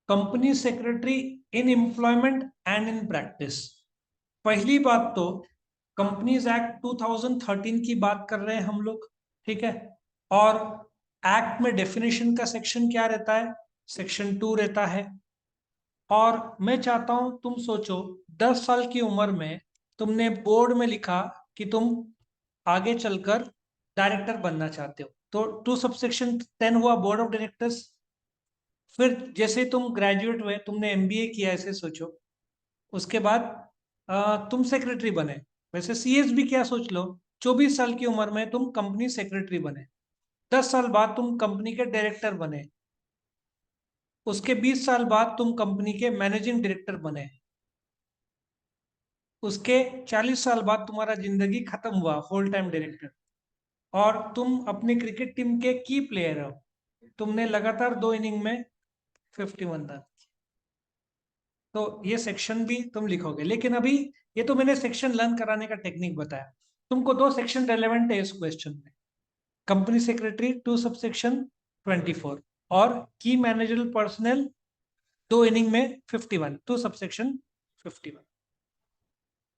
Company secretary in employment and in practice. पहली बात तो कंपनीज एक्ट 2013 की बात कर रहे हैं हम लोग, ठीक है। और एक्ट में डेफिनेशन का सेक्शन क्या रहता है? सेक्शन 2 रहता है। और मैं चाहता हूं तुम सोचो, 10 साल की उम्र में तुमने बोर्ड में लिखा कि तुम आगे चलकर डायरेक्टर बनना चाहते हो, तो 2 सबसेक्शन 10 हुआ बोर्ड ऑफ डायरेक्टर्स। फिर जैसे तुम ग्रेजुएट हुए, तुमने एमबीए किया, ऐसे सोचो, उसके बाद तुम सेक्रेटरी बने। वैसे सीएस भी क्या सोच लो, 24 साल की उम्र में तुम कंपनी सेक्रेटरी बने, 10 साल बाद तुम कंपनी के डायरेक्टर बने, उसके 20 साल बाद तुम कंपनी के मैनेजिंग डायरेक्टर बने, उसके 40 साल बाद तुम्हारा जिंदगी खत्म हुआ होल टाइम डायरेक्टर, और तुम अपनी क्रिकेट टीम के की प्लेयर हो, तुमने लगातार 2 इनिंग में 51 रन। तो ये सेक्शन भी तुम लिखोगे, लेकिन अभी ये तो मैंने सेक्शन लर्न कराने का टेक्निक बताया। तुमको 2 सेक्शन रेलेवेंट है इस क्वेश्चन में, कंपनी सेक्रेटरी 2 सबसेक्शन 24 और की मैनेजरल पर्सनल 2 इनिंग में 51, 2 सबसेक्शन 51।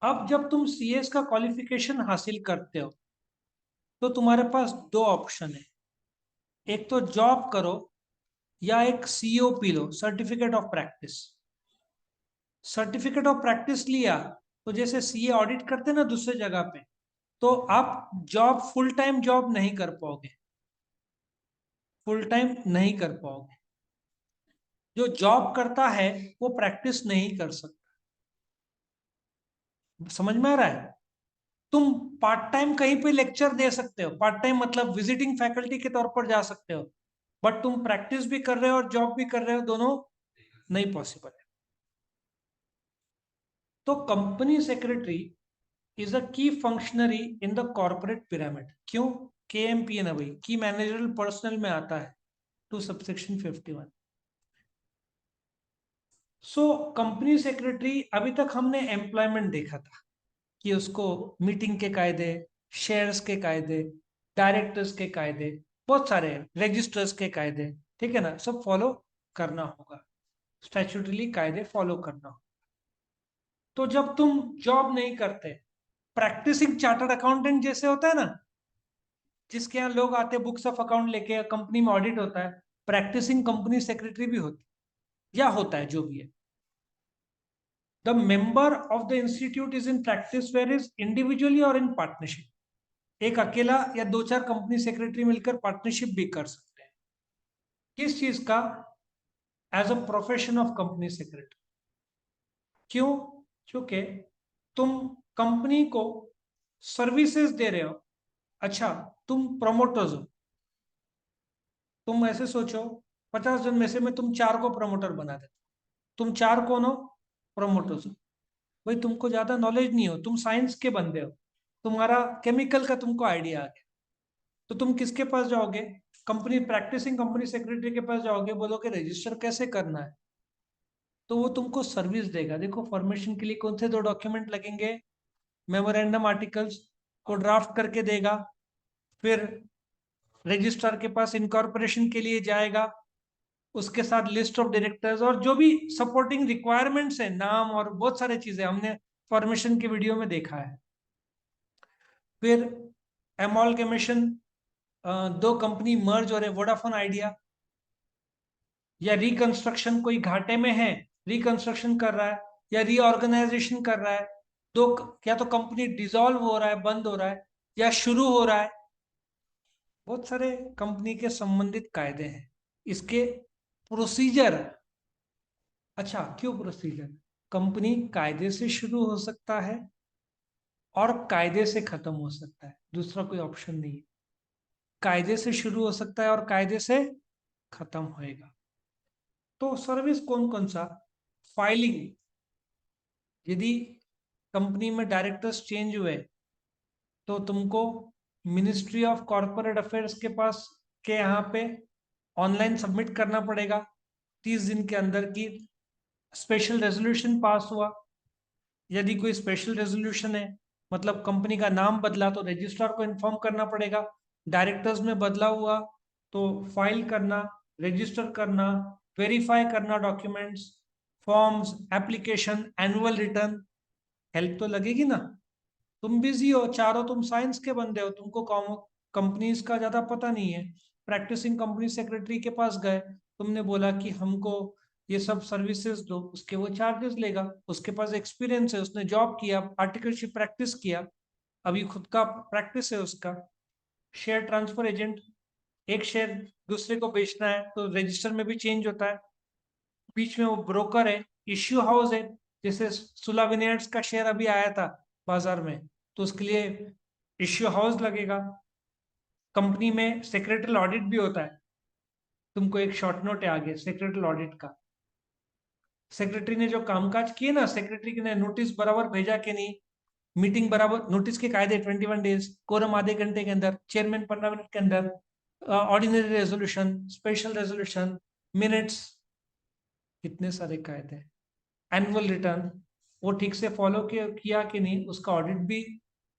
अब जब तुम सीएस का क्वालिफिकेशन हासिल करते हो तो तुम्हारे पास 2 ऑप्शन है, एक तो जॉब करो या एक COP low, certificate of practice. Certificate of practice लिया तो जैसे सीए ऑडिट करते ना दूसरे जगह पे, तो आप जॉब फुल टाइम जॉब नहीं कर पाओगे, फुल टाइम नहीं कर पाओगे। जो जॉब करता है वो प्रैक्टिस नहीं कर सकता। समझ में आ रहा है? तुम पार्ट टाइम कहीं पे लेक्चर दे सकते हो, पार्ट टाइम मतलब विजिटिंग फैकल्टी के तौर पर जा सकते हो, बट तुम प्रैक्टिस भी कर रहे हो और जॉब भी कर रहे हो, दोनों नहीं पॉसिबल है। तो कंपनी सेक्रेटरी इज अ की functionary in the corporate pyramid. क्यों? केएमपी है ना भाई, की मैनेजरल पर्सनल में आता है, 2 सबसेक्शन 51। सो कंपनी सेक्रेटरी, अभी तक हमने एम्प्लॉयमेंट देखा था कि उसको मीटिंग के कायदे, शेयर्स के कायदे, डायरेक्टर्स के कायदे, बहुत सारे रजिस्टर्स के कायदे, ठीक है ना, सब फॉलो करना होगा, स्टैट्यूटरी कायदे फॉलो करना होगा। तो जब तुम जॉब नहीं करते, प्रैक्टिसिंग चार्टर्ड अकाउंटेंट जैसे होता है ना, जिसके यहाँ लोग आते हैं बुक्स ऑफ अकाउंट लेके, कंपनी में ऑडिट होता है, प्रैक्टिसिंग कंपनी सेक्रेटरी भी होती या होता है, जो भी है। The member of the institute is in practice where is individually और इन पार्टनरशिप। एक अकेला या 2-4 कंपनी सेक्रेटरी मिलकर पार्टनरशिप भी कर सकते हैं। किस चीज का? As a profession of company secretary. क्यों? क्योंकि तुम कंपनी को सर्विसेज दे रहे हो। अच्छा, तुम प्रमोटर्स हो, तुम ऐसे सोचो, 50 जन में से मैं तुम 4 को प्रमोटर बना देता। तुम 4 कौन हो? प्रमोटर्स हो। भाई तुमको ज्यादा नॉलेज नहीं हो, तुम साइंस के बंदे हो, तुम्हारा केमिकल का तुमको आइडिया आ गया, तो तुम किसके पास जाओगे? कंपनी प्रैक्टिसिंग कंपनी सेक्रेटरी के पास जाओगे, बोलोगे रजिस्टर कैसे करना है, तो वो तुमको सर्विस देगा। देखो, फॉर्मेशन के लिए कौन से 2 डॉक्यूमेंट लगेंगे? मेमोरेंडम आर्टिकल्स को ड्राफ्ट करके देगा, फिर रजिस्ट्रार के पास इनकॉर्पोरेशन के लिए जाएगा, उसके साथ लिस्ट ऑफ डायरेक्टर्स और जो भी सपोर्टिंग रिक्वायरमेंट्स है, नाम और बहुत सारे चीजें हमने फॉर्मेशन के वीडियो में देखा है। फिर एमॉलगेमेशन, 2 कंपनी मर्ज हो रहे, वोडाफोन आइडिया, या रिकंस्ट्रक्शन, कोई घाटे में है, रिकंस्ट्रक्शन कर रहा है या रीऑर्गेनाइजेशन कर रहा है, दो, या तो कंपनी डिसॉल्व हो रहा है, बंद हो रहा है, या शुरू हो रहा है, बहुत सारे कंपनी के संबंधित कायदे हैं। इसके प्रोसीजर, अच्छा क्यों प्रोसीजर? कंपनी कायदे से शुरू हो सकता है और कायदे से खत्म हो सकता है, दूसरा कोई ऑप्शन नहीं है। कायदे से शुरू हो सकता है और कायदे से खत्म होएगा। तो सर्विस कौन कौन सा? फाइलिंग, यदि कंपनी में डायरेक्टर्स चेंज हुए तो तुमको मिनिस्ट्री ऑफ कॉरपोरेट अफेयर्स के पास, के यहाँ पे ऑनलाइन सबमिट करना पड़ेगा 30 दिन के अंदर की स्पेशल रेजोल्यूशन पास हुआ। यदि कोई स्पेशल रेजोल्यूशन है, मतलब कंपनी का नाम बदला, तो रजिस्ट्रार को इन्फॉर्म करना पड़ेगा। डायरेक्टर्स में बदला हुआ तो फाइल करना, रजिस्टर करना, वेरीफाई करना documents, forms, application, annual return. Help तो लगेगी ना। तुम बिजी हो, चारों तुम साइंस के बंदे हो, तुमको कंपनीज का ज्यादा पता नहीं है। प्रैक्टिसिंग कंपनी सेक्रेटरी के पास गए, तुमने बोला कि हमको ये सब सर्विसेज दो, उसके वो चार्जेस लेगा। उसके पास एक्सपीरियंस है, उसने जॉब किया, आर्टिकलशिप प्रैक्टिस किया, अभी खुद का प्रैक्टिस है उसका। शेयर ट्रांसफर एजेंट, एक शेयर दूसरे को बेचना है तो रजिस्टर में भी चेंज होता है। बीच में वो ब्रोकर है, इश्यू हाउस है, जैसे सुला विनेयर्स का शेयर अभी आया था बाजार में, तो उसके लिए इश्यू हाउस लगेगा। कंपनी में सेक्रेटरी ऑडिट भी होता है। तुमको एक शॉर्ट नोट है आगे सेक्रेटरी ऑडिट का। सेक्रेटरी ने जो कामकाज किए ना, सेक्रेटरी ने नोटिस बराबर भेजा कि नहीं, मीटिंग बराबर, नोटिस के कायदे 21 डेज, कोरम आधे घंटे के अंदर, चेयरमैन 15 मिनट के अंदर, ordinary resolution, special resolution, minutes, कितने सारे कायदे। एनुअल रिटर्न, वो ठीक से फॉलो किया कि नहीं, उसका ऑडिट भी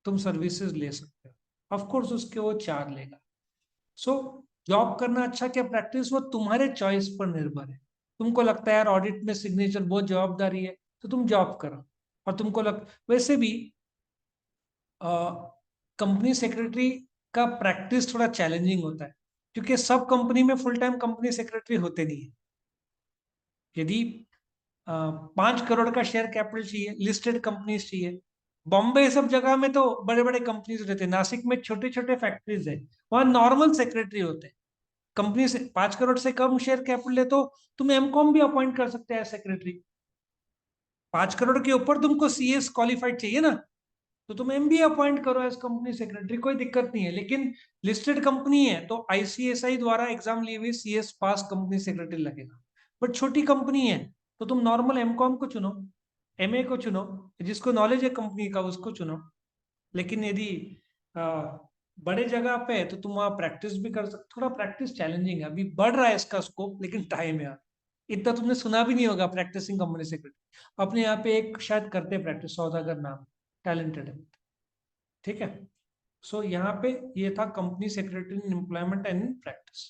तुम सर्विसेज ले सकते हो। ऑफ कोर्स उसके वो चार्ज लेगा। सो जॉब करना अच्छा क्या प्रैक्टिस, वो तुम्हारे चॉइस पर निर्भर है। तुमको लगता है यार ऑडिट में सिग्नेचर बहुत जवाबदारी है, तो तुम जॉब करो। और तुमको वैसे भी कंपनी सेक्रेटरी का प्रैक्टिस थोड़ा चैलेंजिंग होता है, क्योंकि सब कंपनी में फुल टाइम कंपनी सेक्रेटरी होते नहीं है। यदि 5 करोड़ का शेयर कैपिटल चाहिए, लिस्टेड कंपनीज चाहिए, बॉम्बे सब जगह में तो बड़े बड़े कंपनीज रहते हैं, नासिक में छोटे छोटे फैक्ट्रीज है, वहां नॉर्मल सेक्रेटरी होते हैं। कंपनी से 5 करोड़ से कम शेयर कैपिटल है तो तुम एमकॉम भी अपॉइंट कर सकते हैं सेक्रेटरी। 5 करोड़ के ऊपर तुमको सीएस क्वालिफाइड चाहिए ना, तो तुम एमबीए अपॉइंट करो एज कंपनी सेक्रेटरी, कोई दिक्कत नहीं है। लेकिन लिस्टेड कंपनी है तो आईसीएसआई द्वारा एग्जाम लिए हुए सीएस पास कंपनी सेक्रेटरी लगेगा। बट छोटी कंपनी है तो तुम नॉर्मल एमकॉम को चुनो, एमए को चुनो, जिसको नॉलेज है कंपनी का उसको चुनो। लेकिन यदि आ, बड़े जगह पे है तो तुम वहाँ प्रैक्टिस भी कर सकते। थोड़ा प्रैक्टिस चैलेंजिंग है, अभी बढ़ रहा है इसका स्कोप, लेकिन टाइम है। इतना तुमने सुना भी नहीं होगा प्रैक्टिसिंग कंपनी सेक्रेटरी। अपने यहाँ पे एक शायद करते प्रैक्टिस, सौदागर नाम, टैलेंटेड है। ठीक है। सो यहाँ पे ये था company secretary in employment and in practice.